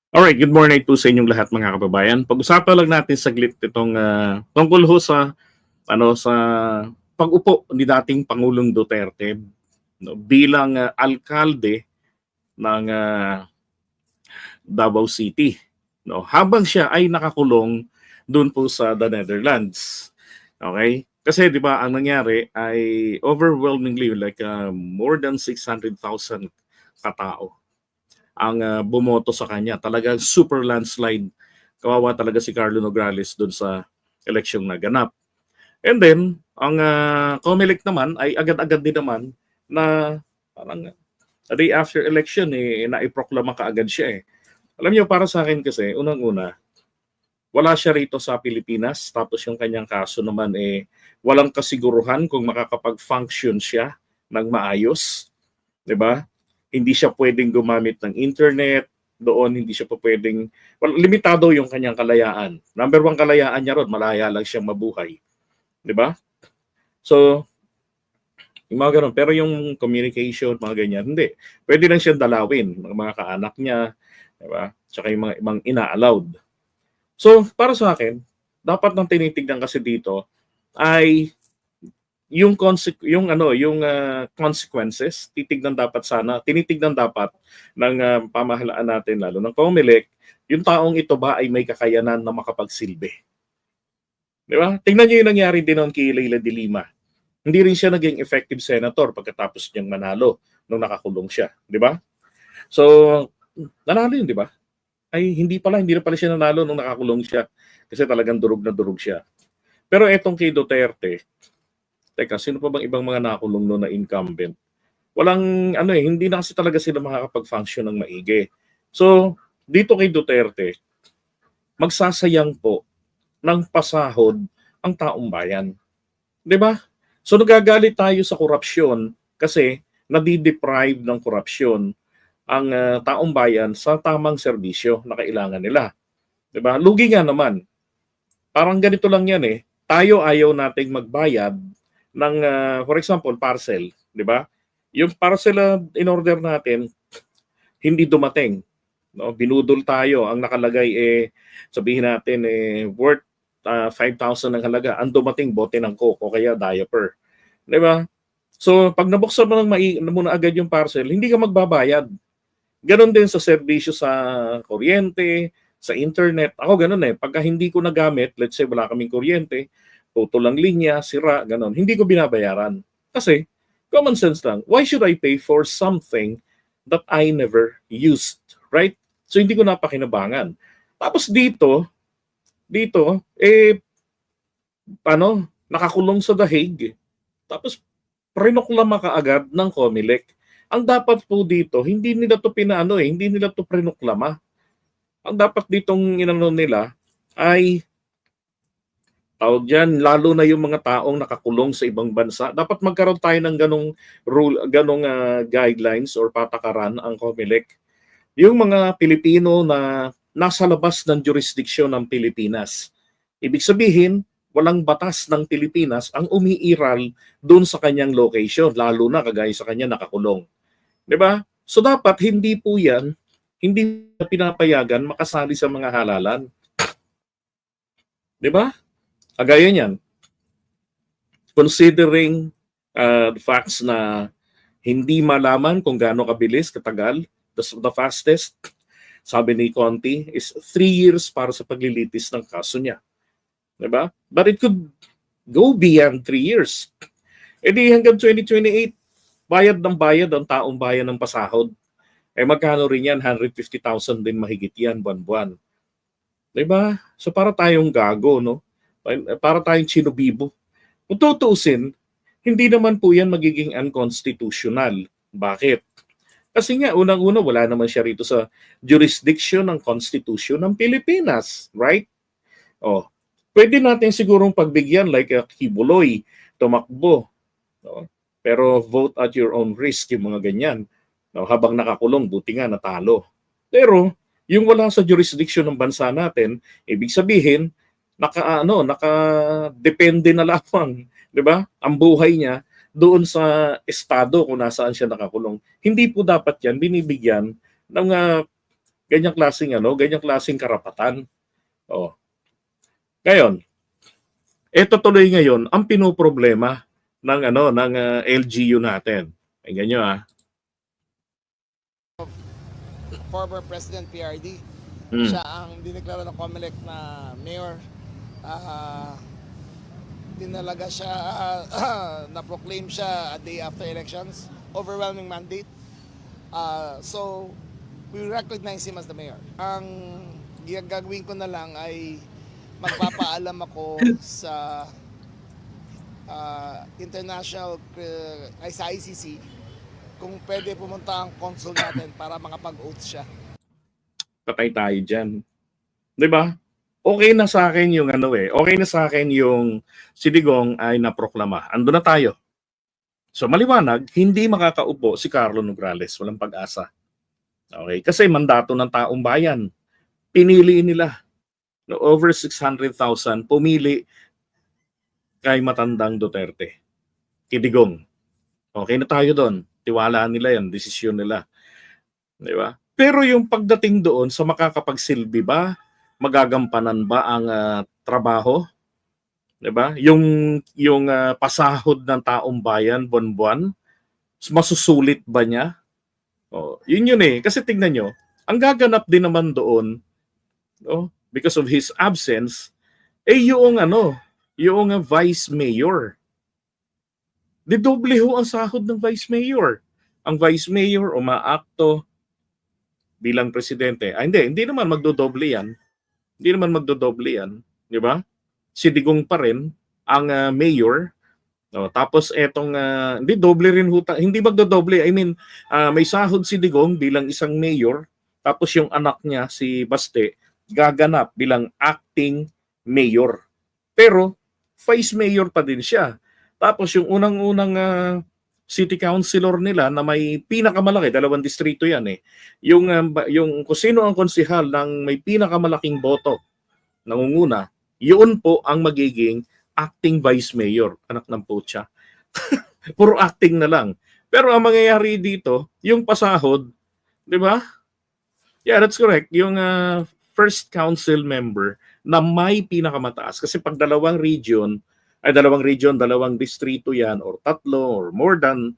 Alright, good morning po sa inyong lahat mga kababayan. Pag-usapan lang natin saglit itong tungkol ho sa sa pag-upo ni dating Pangulong Duterte, no, bilang alkalde ng Davao City, no. Habang siya ay nakakulong doon po sa the Netherlands. Okay? Kasi 'di ba ang nangyari ay overwhelmingly like more than 600,000 katao ang bumoto sa kanya. Talagang super landslide. Kawawa talaga si Carlo Nograles doon sa eleksyong naganap. And then, ang COMELEC naman ay agad-agad din naman na parang a day after election naiproklama kaagad siya eh. Alam niyo, para sa akin kasi, unang-una, wala siya rito sa Pilipinas, tapos yung kanyang kaso naman walang kasiguruhan kung makakapag-function siya ng maayos, 'di ba? Hindi siya pwedeng gumamit ng internet doon, hindi siya pa pwedeng, well, limitado yung kanyang kalayaan. Number one kalayaan niya ron, malaya lang siyang mabuhay, 'di ba? So, yung mga ganun. Pero yung communication, mga ganyan, hindi. Pwede lang siyang dalawin ng mga kaanak niya, 'di ba? Tsaka yung mga ibang ina-allowed. So, para sa akin, dapat nang tinitignan kasi dito ay consequences, tinitignan dapat ng pamahalaan natin, lalo ng COMELEC, yung taong ito ba ay may kakayanan na makapagsilbi. Di ba? Tingnan niyo yung nangyari din noon kay Leila de Lima. Hindi rin siya naging effective senator pagkatapos niyang manalo nung nakakulong siya. Di ba? So, nanalo yun, di ba? Ay, hindi na pala siya nanalo nung nakakulong siya. Kasi talagang durog na durog siya. Pero etong kay Duterte, teka, sino pa bang ibang mga nakulong noon na incumbent? Walang hindi na kasi talaga sila makakapag-function ng maigi. So, dito kay Duterte, magsasayang po ng pasahod ang taong bayan. 'Di ba? So nagagalit tayo sa korupsyon kasi nadi-deprive ng korupsyon ang taong bayan sa tamang serbisyo na kailangan nila. 'Di ba? Lugi nga naman. Parang ganito lang 'yan eh. Tayo ayaw nating magbayad ng for example, parcel, 'di ba? Yung parcel na in-order natin hindi dumating, no? Binudol tayo. Ang nakalagay sabihin natin worth 5,000 ang halaga. Ang dumating bote ng Coke o kaya diaper, 'di ba? So pag nabuksan mo ng muna agad yung parcel, hindi ka magbabayad. Ganon din sa serbisyo sa kuryente, sa internet. Ako ganon eh. Pagka hindi ko nagamit, let's say wala kaming kuryente, putol ang linya, sira, ganon, hindi ko binabayaran. Kasi, common sense lang. Why should I pay for something that I never used? Right? So, hindi ko napakinabangan. Tapos dito, nakakulong sa The Hague. Tapos, prinoklama kaagad ng COMELEC. Ang dapat po dito, hindi nila to hindi nila to prinoklama. Ang dapat ditong inano nila ay tawag diyan, lalo na yung mga taong nakakulong sa ibang bansa, dapat magkaroon tayo ng ganong guidelines or patakaran ang COMELEC. Yung mga Pilipino na nasa labas ng jurisdiksyon ng Pilipinas. Ibig sabihin, walang batas ng Pilipinas ang umiiral doon sa kanyang location, lalo na kagaya sa kanya nakakulong. 'Di ba? So dapat hindi pinapayagan makasali sa mga halalan. 'Di ba? Kagaya niyan. Considering the facts na hindi malaman kung gaano kabilis, katagal, the fastest, sabi ni Conti, is 3 years para sa paglilitis ng kaso niya. 'Di ba? But it could go beyond 3 years. E di hanggang 2028, bayad ng bayad ang taong bayan ng pasahod. Magkano rin yan? 150,000 din mahigit yan buwan-buwan. 'Di ba? So para tayong gago, no? Para tayong chinubibo. Kung tutuusin, hindi naman po yan magiging unconstitutional. Bakit? Kasi nga, unang-una, wala naman siya rito sa jurisdiction ng Constitution ng Pilipinas. Right? Oh, pwede natin sigurong pagbigyan like Kibuloy, tumakbo. No? Pero vote at your own risk, yung mga ganyan. No, habang nakakulong, buti nga natalo. Pero yung wala sa jurisdiction ng bansa natin, ibig sabihin naka-depende na lamang, 'di ba? Ang buhay niya doon sa estado kung nasaan siya nakakulong. Hindi po dapat 'yan binibigyan ng Ganyang klaseng ganyang klaseng karapatan. Oh. Ngayon, ito tuloy ngayon ang pinoproblema ng LGU natin. Tingnan nyo Former President PRD. Siya ang dineklara ng COMELEC na mayor. Dinalaga siya, na-proclaim siya a day after elections. Overwhelming mandate. So, we recognize him as the mayor. Ang gagawin ko na lang ay magpapaalam ako sa international ay sa ICC kung pwede pumunta ang consul natin para makapag-oath siya. Patay tayo dyan. Di ba? Okay na sa akin yung okay na sa akin yung si Digong ay naproklama. Ando na tayo. So maliwanag, hindi makakaupo si Carlo Nograles. Walang pag-asa. Okay? Kasi mandato ng taong bayan. Pinili nila. No, over 600,000 pumili kay matandang Duterte. Kidigong. Okay na tayo doon. Tiwalaan nila yan. Desisyon nila. Di ba? Pero yung pagdating doon sa makakapagsilbi ba, magagampanan ba ang trabaho? 'Di ba? Yung pasahod ng taong bayan buwan-buwan, masusulit ba niya? Oh, yun kasi tingnan nyo, ang gaganap din naman doon, because of his absence, yung vice mayor. Didoble ho ang sahod ng vice mayor. Ang vice mayor umaakto bilang presidente. Hindi naman magdodoble yan. Hindi naman magdodoble yan, di ba? Si Digong pa rin ang mayor. Tapos etong hindi doble rin hindi magdodoble. I mean, may sahod si Digong bilang isang mayor, tapos yung anak niya si Baste gaganap bilang acting mayor. Pero vice mayor pa din siya. Tapos yung unang-unang city councilor nila na may pinakamalaki, 2 distrito yan yung kung sino ang konsehal ng may pinakamalaking boto nangunguna, yun po ang magiging acting vice mayor. Anak ng putya. Puro acting na lang. Pero ang mangyayari dito, yung pasahod, di ba? Yeah, that's correct. Yung first council member na may pinakamataas. Kasi pag dalawang distrito yan, or 3, or more than,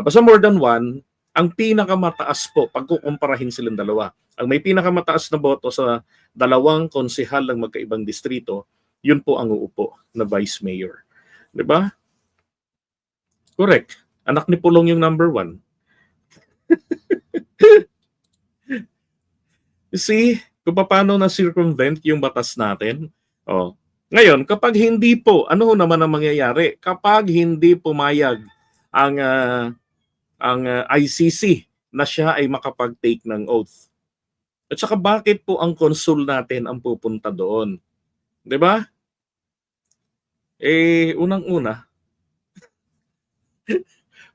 basta more than 1, ang pinakamataas po, pagkukumparahin silang dalawa. Ang may pinakamataas na boto sa 2 konsehal ng magkaibang distrito, yun po ang uupo na vice mayor. Diba? Correct. Anak ni Pulong yung number 1. You see, kung paano na-circumvent yung batas natin. Ngayon, kapag hindi po, ano naman ang mangyayari? Kapag hindi pumayag ang ICC na siya ay makapag-take ng oath. At saka bakit po ang consul natin ang pupunta doon? 'Di ba? Unang-una,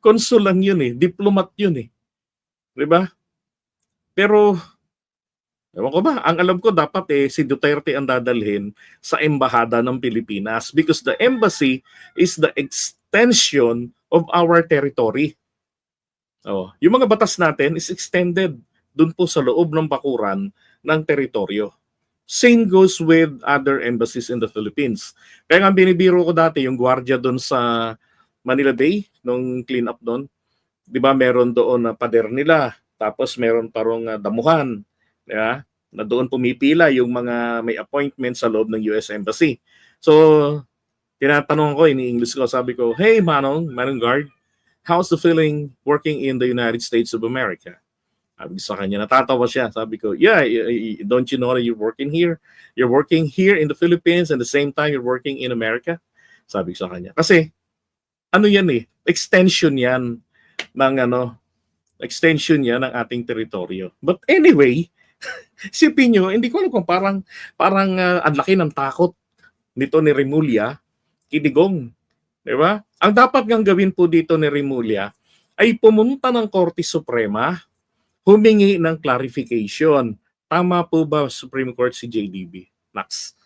consul lang yun diplomat yun 'Di ba? Pero ewan ko ba, ang alam ko dapat si Duterte ang dadalhin sa embahada ng Pilipinas because the embassy is the extension of our territory. Yung mga batas natin is extended dun po sa loob ng bakuran ng teritoryo. Same goes with other embassies in the Philippines. Kaya nga binibiro ko dati yung gwardiya dun sa Manila Bay, nung clean up doon. Di ba meron doon na pader nila, tapos meron parang damuhan. Diba? Na doon pumipila yung mga may appointment sa loob ng US Embassy. So, tinatanong ko, ini-English ko, sabi ko, hey Manong Guard, how's the feeling working in the United States of America? Sabi sa kanya, natatawa siya. Sabi ko, yeah, don't you know that you're working here? You're working here in the Philippines and the same time you're working in America? Sabi sa kanya. Kasi, yan extension yan ng extension yan ng ating teritoryo. But anyway, isipin nyo, hindi ko alam kung parang ang laki ng takot nito ni Remulla, Kidigong. Diba? Ang dapat ngang gawin po dito ni Remulla ay pumunta ng Korte Suprema, humingi ng clarification. Tama po ba Supreme Court si JDB? Nax.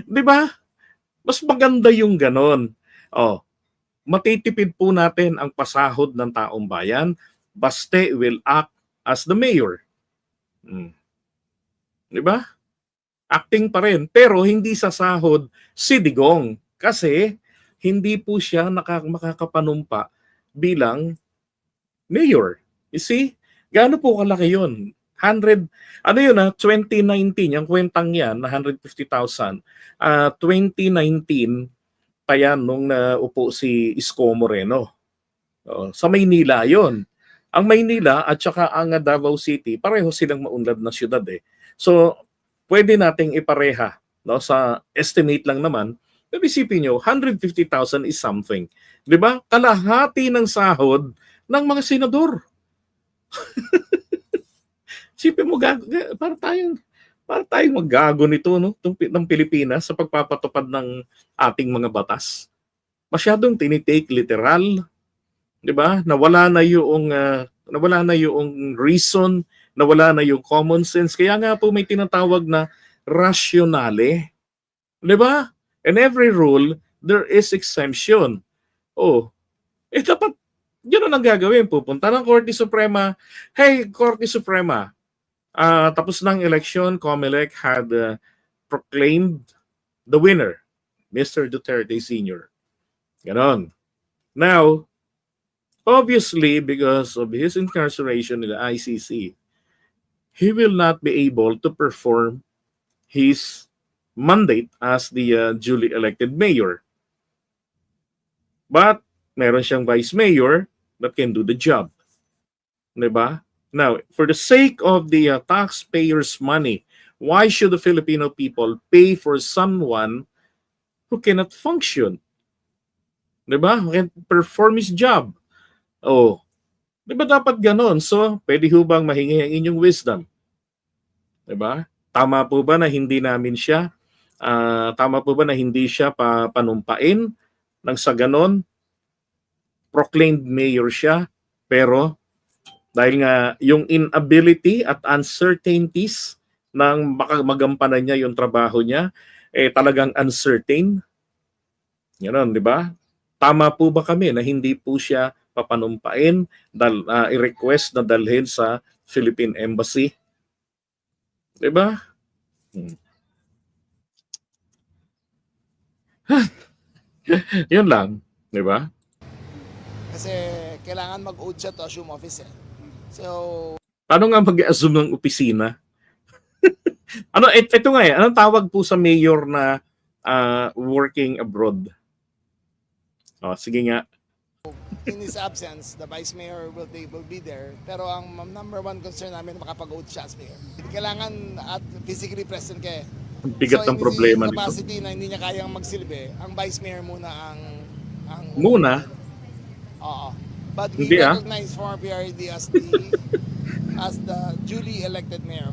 Diba? Mas maganda yung ganon. Matitipid po natin ang pasahod ng taong bayan. Baste will act as the mayor. Mm. Di ba? Acting pa rin. Pero hindi sa sahod si Digong. Kasi hindi po siya makakapanumpa bilang mayor. You see? Gaano po kalaki yun? 100, ano yun 2019, yung kwentang yan na 150,000. 2019 pa yan nung naupo si Isko Moreno. Sa Maynila yon. Ang Maynila at saka ang Davao City, pareho silang maunlad na syudad eh. So, pwede nating ipareha, no, sa estimate lang naman. Pero isipin nyo, 150,000 is something. 'Di ba? Kalahati ng sahod ng mga senador. Isipin mo, para tayong maggago nito, no, ng Pilipinas sa pagpapatupad ng ating mga batas. Masyadong tinitake literal, 'di ba? Nawala na yung reason, nawala na yung common sense. Kaya nga po may tinatawag na rationale, 'di ba? In every rule there is exemption. Oh, dapat yun ang gagawin. Pupunta ng Korte Suprema. Hey, Korte Suprema, tapos ng election, COMELEC had proclaimed the winner, Mr. Duterte Sr. Ganon. Now, obviously, because of his incarceration in the ICC, he will not be able to perform his mandate as the duly elected mayor. But meron siyang vice mayor that can do the job. Diba? Now, for the sake of the taxpayers' money, why should the Filipino people pay for someone who cannot function? Diba? Who can perform his job? Oh, di ba dapat ganon? So, pwede ho bang mahingi ang inyong wisdom? Di ba? Tama po ba na hindi namin siya, tama po ba na hindi siya panumpain nang sa ganon, proclaimed mayor siya, pero dahil nga yung inability at uncertainties ng magampanan niya yung trabaho niya, talagang uncertain. Ganon, di ba? Tama po ba kami na hindi po siya papanumpain, i-request na dalhin sa Philippine Embassy? Diba? Yun lang. Diba? Kasi kailangan mag-oath siya to assume office eh. So, Paano nga mag-assume ng opisina? Ito nga anong tawag po sa mayor na working abroad? Sige nga. in his absence, the vice mayor will be there. Pero ang number one concern namin makapag-oath siya as mayor. Kailangan at physically present ka eh. Bigat ng problema nito. So, in capacity na hindi niya kayang magsilbi, ang vice mayor muna ang Muna? Oo. But we Hindi, recognize former PRD as the duly elected mayor.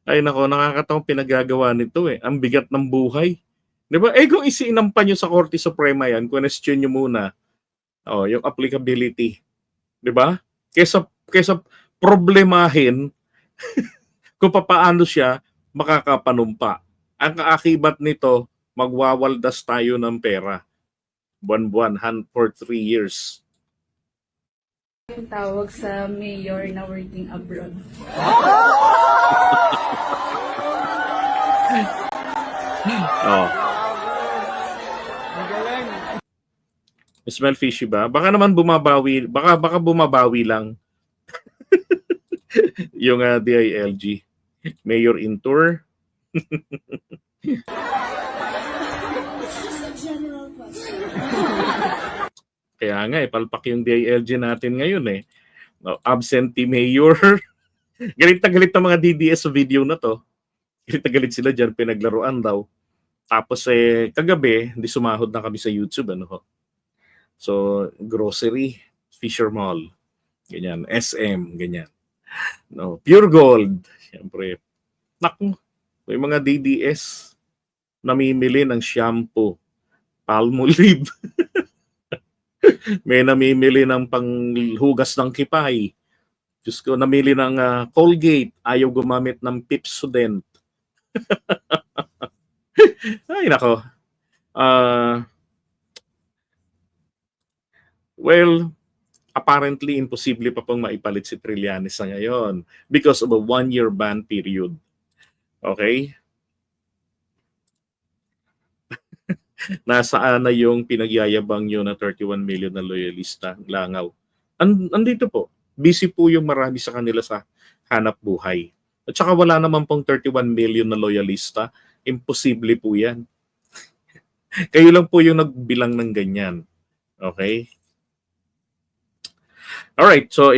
Ay nako, nakakatawang pinagagawa nito eh. Ang bigat ng buhay. Di ba? Kung isinampa nyo sa Korte Suprema yan, question nyo muna yung applicability. Di ba? Kesa problemahin kung paano siya makakapanumpa. Ang kaakibat nito, magwawaldas tayo ng pera. Buwan-buwan, for 3 years. Yung tawag sa mayor na working abroad. Oh. Smell fishy ba? Baka naman bumabawi, baka bumabawi lang yung DILG. Mayor in tour. Kaya nga palpak yung DILG natin ngayon eh. No, absentee mayor. Galit na galit ang mga DDS sa video na to. Galit na galit sila dyan, pinaglaruan daw. Tapos kagabi, hindi sumahod na kami sa YouTube. So, grocery, Fisher Mall, ganyan, SM, ganyan. No, Pure Gold, siyempre. Naku, may mga DDS namimili ng shampoo, Palmolive. May namimili ng panghugas ng kipay. Diyos ko, namili ng Colgate, ayaw gumamit ng Pepsodent. Ay, nako. Well, apparently imposible pa pong maipalit si Trillanes sa ngayon because of a 1-year ban period. Okay? Nasaan na yung pinagyayabang nyo na 31 million na loyalista, langaw? Andito po. Busy po yung marami sa kanila sa hanap buhay. At saka wala naman pong 31 million na loyalista. Imposible po yan. Kayo lang po yung nagbilang ng ganyan. Okay? Alright, so